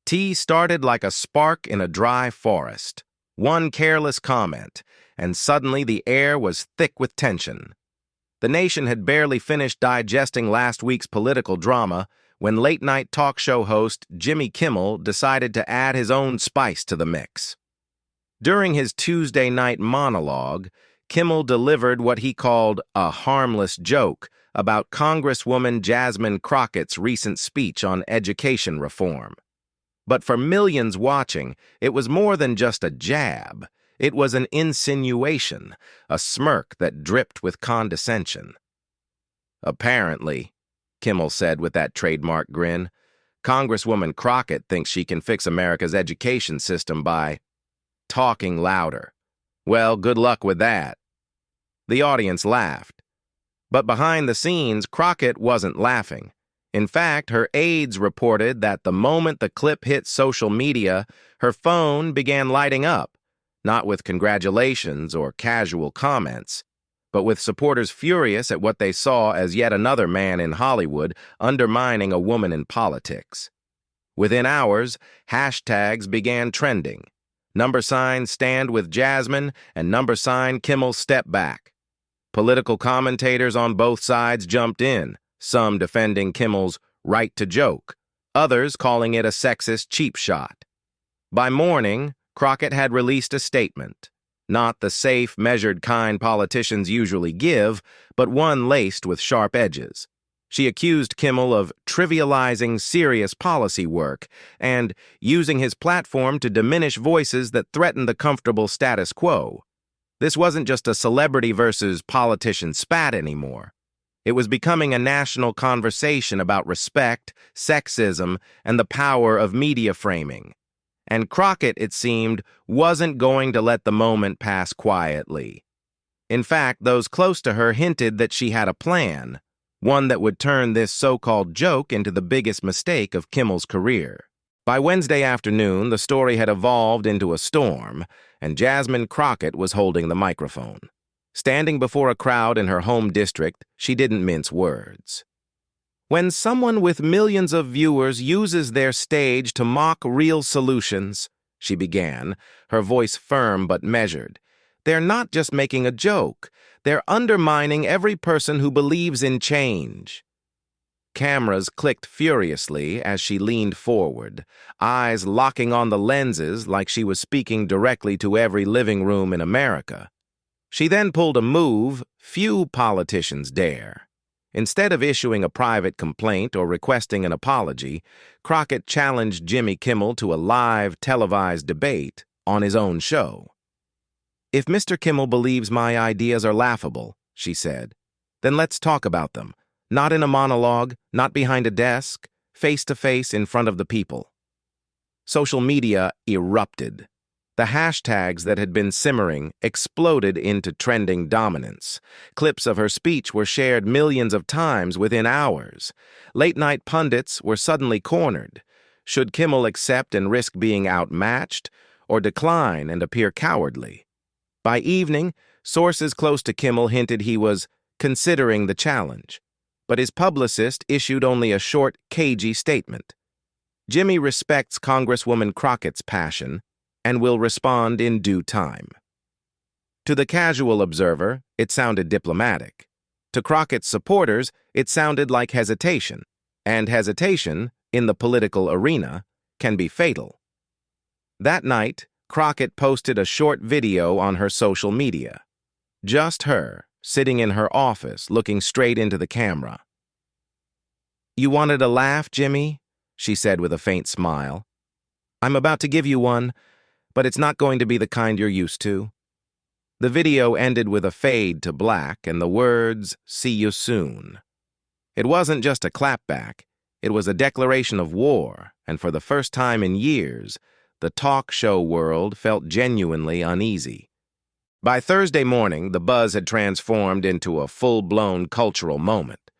Tea started like a spark in a dry forest. One careless comment, and suddenly the air was thick with tension. The nation had barely finished digesting last week's political drama when late-night talk show host Jimmy Kimmel decided to add his own spice to the mix. During his Tuesday night monologue, Kimmel delivered what he called a harmless joke about Congresswoman Jasmine Crockett's recent speech on education reform. But for millions watching, it was more than just a jab. It was an insinuation, a smirk that dripped with condescension. "Apparently," Kimmel said with that trademark grin, "Congresswoman Crockett thinks she can fix America's education system by talking louder. Well, good luck with that." The audience laughed. But behind the scenes, Crockett wasn't laughing. In fact, her aides reported that the moment the clip hit social media, her phone began lighting up, not with congratulations or casual comments, but with supporters furious at what they saw as yet another man in Hollywood undermining a woman in politics. Within hours, hashtags began trending. #Stand with Jasmine and #Kimmel step back. Political commentators on both sides jumped in, some defending Kimmel's right to joke, others calling it a sexist cheap shot. By morning, Crockett had released a statement, not the safe, measured kind politicians usually give, but one laced with sharp edges. She accused Kimmel of trivializing serious policy work and using his platform to diminish voices that threatened the comfortable status quo. This wasn't just a celebrity versus politician spat anymore. It was becoming a national conversation about respect, sexism, and the power of media framing. And Crockett, it seemed, wasn't going to let the moment pass quietly. In fact, those close to her hinted that she had a plan, one that would turn this so-called joke into the biggest mistake of Kimmel's career. By Wednesday afternoon, the story had evolved into a storm, and Jasmine Crockett was holding the microphone. Standing before a crowd in her home district, she didn't mince words. "When someone with millions of viewers uses their stage to mock real solutions," she began, her voice firm but measured, "they're not just making a joke, they're undermining every person who believes in change." Cameras clicked furiously as she leaned forward, eyes locking on the lenses like she was speaking directly to every living room in America. She then pulled a move few politicians dare. Instead of issuing a private complaint or requesting an apology, Crockett challenged Jimmy Kimmel to a live, televised debate on his own show. "If Mr. Kimmel believes my ideas are laughable," she said, "then let's talk about them. Not in a monologue, not behind a desk, face-to-face in front of the people." Social media erupted. The hashtags that had been simmering exploded into trending dominance. Clips of her speech were shared millions of times within hours. Late-night pundits were suddenly cornered. Should Kimmel accept and risk being outmatched, or decline and appear cowardly? By evening, sources close to Kimmel hinted he was considering the challenge, but his publicist issued only a short, cagey statement. "Jimmy respects Congresswoman Crockett's passion and will respond in due time." To the casual observer, it sounded diplomatic. To Crockett's supporters, it sounded like hesitation, and hesitation, in the political arena, can be fatal. That night, Crockett posted a short video on her social media. Just her, sitting in her office, looking straight into the camera. "You wanted a laugh, Jimmy?" she said with a faint smile. "I'm about to give you one, but it's not going to be the kind you're used to." The video ended with a fade to black and the words, "See you soon." It wasn't just a clapback. It was a declaration of war, and for the first time in years, the talk show world felt genuinely uneasy. By Thursday morning, the buzz had transformed into a full-blown cultural moment.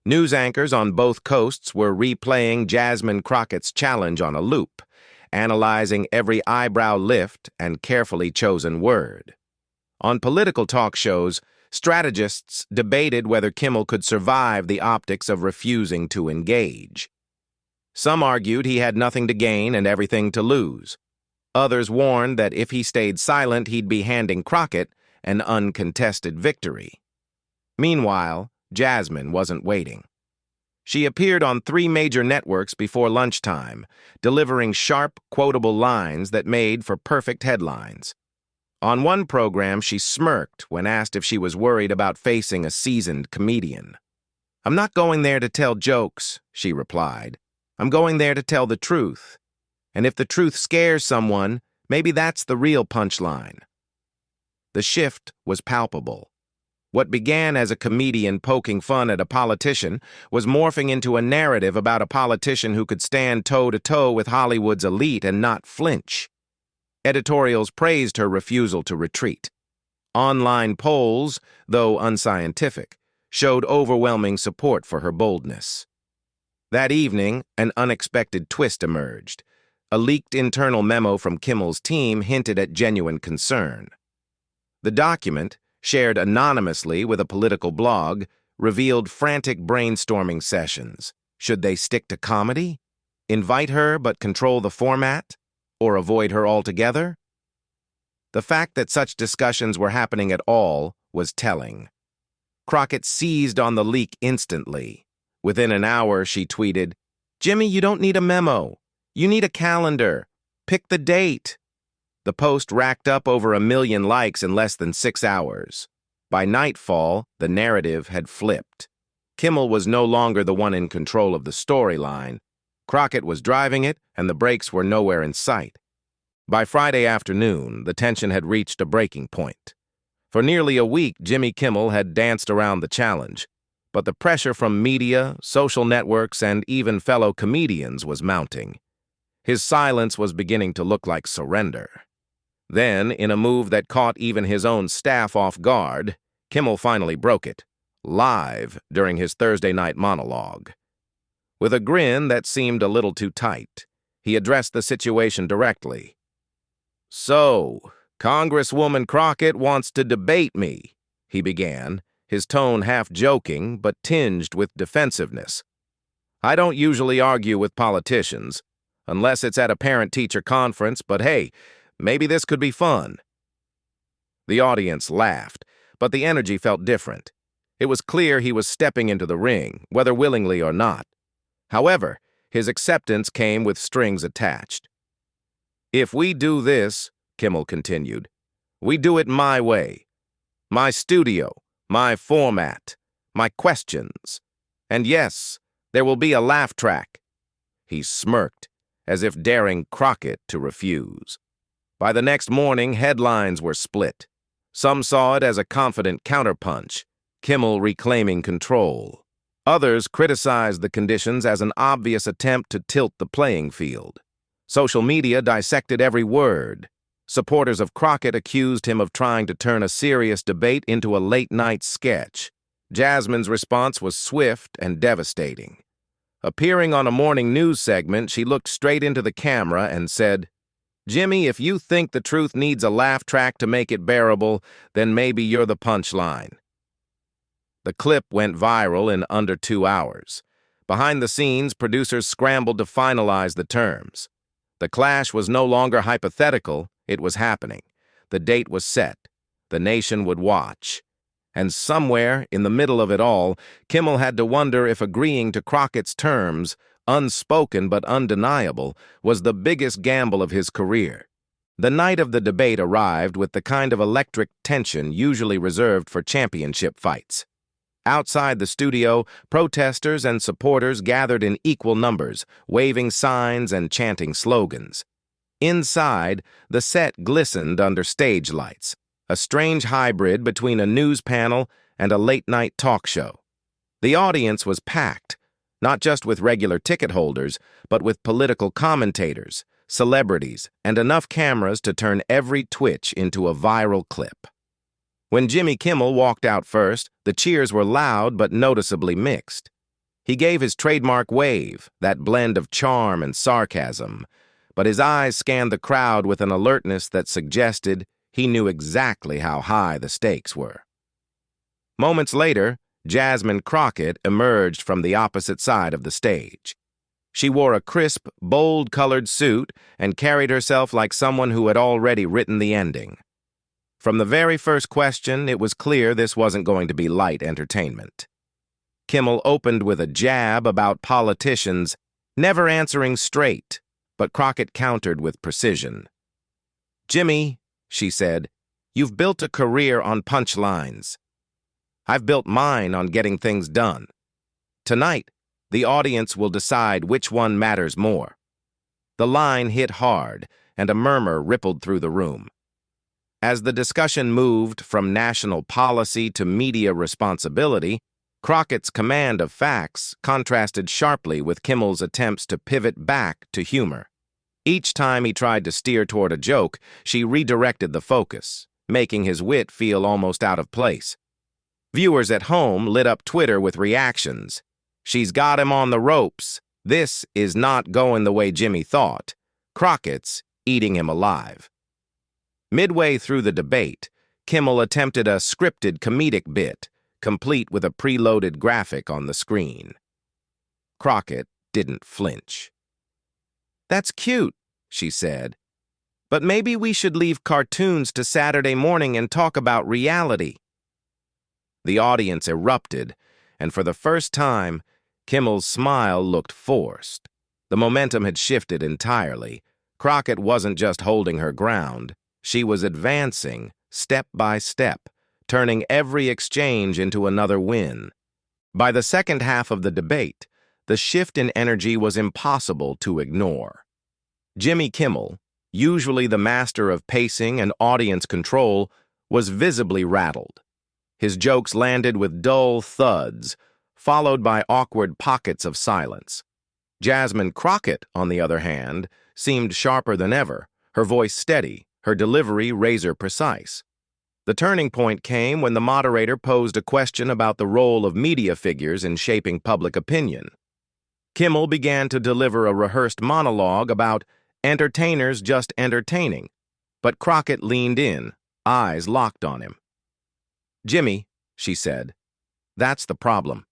News anchors on both coasts were replaying Jasmine Crockett's challenge on a loop, analyzing every eyebrow lift and carefully chosen word. On political talk shows, strategists debated whether Kimmel could survive the optics of refusing to engage. Some argued he had nothing to gain and everything to lose. Others warned that if he stayed silent, he'd be handing Crockett an uncontested victory. Meanwhile, Jasmine wasn't waiting. She appeared on 3 major networks before lunchtime, delivering sharp, quotable lines that made for perfect headlines. On one program, she smirked when asked if she was worried about facing a seasoned comedian. "I'm not going there to tell jokes," she replied. "I'm going there to tell the truth. And if the truth scares someone, maybe that's the real punchline." The shift was palpable. What began as a comedian poking fun at a politician was morphing into a narrative about a politician who could stand toe-to-toe with Hollywood's elite and not flinch. Editorials praised her refusal to retreat. Online polls, though unscientific, showed overwhelming support for her boldness. That evening, an unexpected twist emerged. A leaked internal memo from Kimmel's team hinted at genuine concern. The document, shared anonymously with a political blog, revealed frantic brainstorming sessions. Should they stick to comedy? Invite her but control the format? Or avoid her altogether? The fact that such discussions were happening at all was telling. Crockett seized on the leak instantly. Within an hour, she tweeted, "Jimmy, you don't need a memo. You need a calendar. Pick the date." The post racked up over 1 million likes in less than 6 hours. By nightfall, the narrative had flipped. Kimmel was no longer the one in control of the storyline. Crockett was driving it, and the breaks were nowhere in sight. By Friday afternoon, the tension had reached a breaking point. For nearly a week, Jimmy Kimmel had danced around the challenge, but the pressure from media, social networks, and even fellow comedians was mounting. His silence was beginning to look like surrender. Then, in a move that caught even his own staff off guard, Kimmel finally broke it, live during his Thursday night monologue. With a grin that seemed a little too tight, he addressed the situation directly. "So, Congresswoman Crockett wants to debate me," he began, his tone half joking but tinged with defensiveness. "I don't usually argue with politicians, unless it's at a parent-teacher conference, but hey, maybe this could be fun." The audience laughed, but the energy felt different. It was clear he was stepping into the ring, whether willingly or not. However, his acceptance came with strings attached. "If we do this," Kimmel continued, "we do it my way. My studio, my format, my questions. And yes, there will be a laugh track." He smirked, as if daring Crockett to refuse. By the next morning, headlines were split. Some saw it as a confident counterpunch, Kimmel reclaiming control. Others criticized the conditions as an obvious attempt to tilt the playing field. Social media dissected every word. Supporters of Crockett accused him of trying to turn a serious debate into a late-night sketch. Jasmine's response was swift and devastating. Appearing on a morning news segment, she looked straight into the camera and said, "Jimmy, if you think the truth needs a laugh track to make it bearable, then maybe you're the punchline." The clip went viral in under 2 hours. Behind the scenes, producers scrambled to finalize the terms. The clash was no longer hypothetical, it was happening. The date was set. The nation would watch. And somewhere, in the middle of it all, Kimmel had to wonder if agreeing to Crockett's terms, unspoken but undeniable, was the biggest gamble of his career. The night of the debate arrived with the kind of electric tension usually reserved for championship fights. Outside the studio, protesters and supporters gathered in equal numbers, waving signs and chanting slogans. Inside, the set glistened under stage lights, a strange hybrid between a news panel and a late-night talk show. The audience was packed, not just with regular ticket holders, but with political commentators, celebrities, and enough cameras to turn every twitch into a viral clip. When Jimmy Kimmel walked out first, the cheers were loud but noticeably mixed. He gave his trademark wave, that blend of charm and sarcasm, but his eyes scanned the crowd with an alertness that suggested he knew exactly how high the stakes were. Moments later, Jasmine Crockett emerged from the opposite side of the stage. She wore a crisp, bold-colored suit and carried herself like someone who had already written the ending. From the very first question, it was clear this wasn't going to be light entertainment. Kimmel opened with a jab about politicians never answering straight, but Crockett countered with precision. "Jimmy," she said, "you've built a career on punchlines. I've built mine on getting things done. Tonight, the audience will decide which one matters more." The line hit hard, and a murmur rippled through the room. As the discussion moved from national policy to media responsibility, Crockett's command of facts contrasted sharply with Kimmel's attempts to pivot back to humor. Each time he tried to steer toward a joke, she redirected the focus, making his wit feel almost out of place. Viewers at home lit up Twitter with reactions. "She's got him on the ropes. This is not going the way Jimmy thought. Crockett's eating him alive." Midway through the debate, Kimmel attempted a scripted comedic bit, complete with a preloaded graphic on the screen. Crockett didn't flinch. "That's cute," she said, "but maybe we should leave cartoons to Saturday morning and talk about reality." The audience erupted, and for the first time, Kimmel's smile looked forced. The momentum had shifted entirely. Crockett wasn't just holding her ground. She was advancing, step by step, turning every exchange into another win. By the second half of the debate, the shift in energy was impossible to ignore. Jimmy Kimmel, usually the master of pacing and audience control, was visibly rattled. His jokes landed with dull thuds, followed by awkward pockets of silence. Jasmine Crockett, on the other hand, seemed sharper than ever, her voice steady, her delivery razor-precise. The turning point came when the moderator posed a question about the role of media figures in shaping public opinion. Kimmel began to deliver a rehearsed monologue about entertainers just entertaining, but Crockett leaned in, eyes locked on him. "Jimmy," she said, "that's the problem.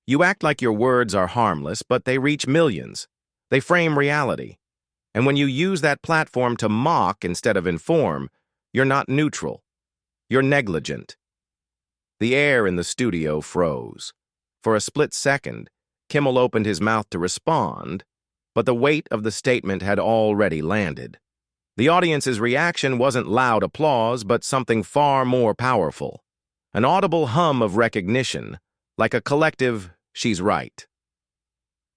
You act like your words are harmless, but they reach millions. They frame reality. And when you use that platform to mock instead of inform, you're not neutral. You're negligent." The air in the studio froze. For a split second, Kimmel opened his mouth to respond, but the weight of the statement had already landed. The audience's reaction wasn't loud applause, but something far more powerful. An audible hum of recognition, like a collective, "She's right."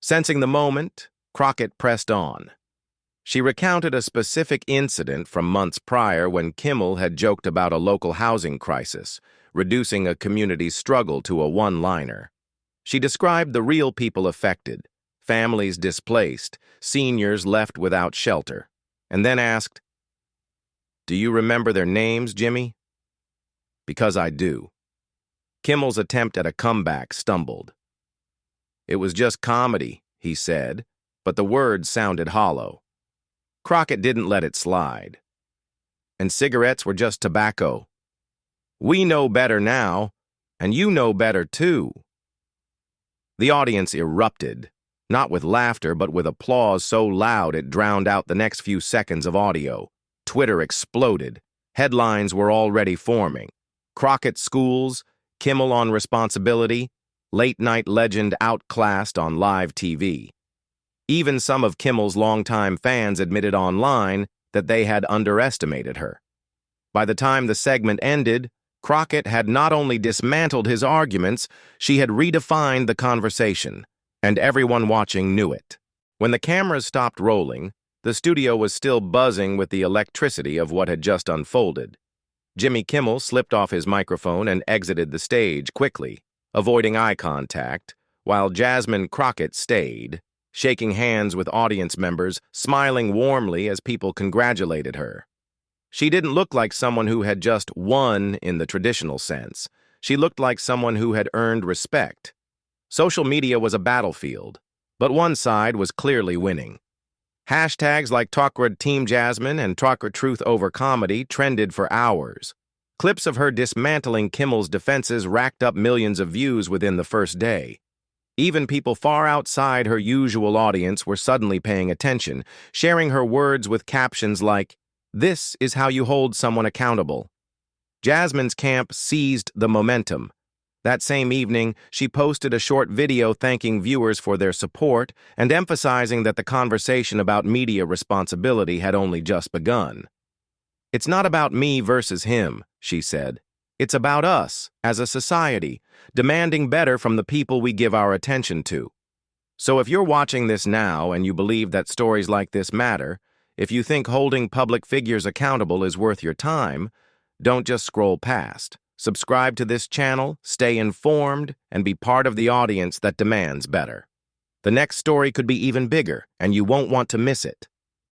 Sensing the moment, Crockett pressed on. She recounted a specific incident from months prior when Kimmel had joked about a local housing crisis, reducing a community's struggle to a one-liner. She described the real people affected, families displaced, seniors left without shelter, and then asked, "Do you remember their names, Jimmy?" "Because I do." Kimmel's attempt at a comeback stumbled. "It was just comedy," he said, but the words sounded hollow. Crockett didn't let it slide. "And cigarettes were just tobacco. We know better now, and you know better too." The audience erupted, not with laughter but with applause so loud it drowned out the next few seconds of audio. Twitter exploded. Headlines were already forming. Crockett schools, Kimmel on responsibility, late-night legend outclassed on live TV. Even some of Kimmel's longtime fans admitted online that they had underestimated her. By the time the segment ended, Crockett had not only dismantled his arguments, she had redefined the conversation, and everyone watching knew it. When the cameras stopped rolling, the studio was still buzzing with the electricity of what had just unfolded. Jimmy Kimmel slipped off his microphone and exited the stage quickly, avoiding eye contact, while Jasmine Crockett stayed, shaking hands with audience members, smiling warmly as people congratulated her. She didn't look like someone who had just won in the traditional sense. She looked like someone who had earned respect. Social media was a battlefield, but one side was clearly winning. Hashtags like Talkward Team Jasmine and Talkward Truth Over Comedy trended for hours. Clips of her dismantling Kimmel's defenses racked up millions of views within the first day. Even people far outside her usual audience were suddenly paying attention, sharing her words with captions like, "This is how you hold someone accountable." Jasmine's camp seized the momentum. That same evening, she posted a short video thanking viewers for their support and emphasizing that the conversation about media responsibility had only just begun. "It's not about me versus him," she said. "It's about us, as a society, demanding better from the people we give our attention to." So if you're watching this now and you believe that stories like this matter, if you think holding public figures accountable is worth your time, don't just scroll past. Subscribe to this channel, stay informed, and be part of the audience that demands better. The next story could be even bigger, and you won't want to miss it.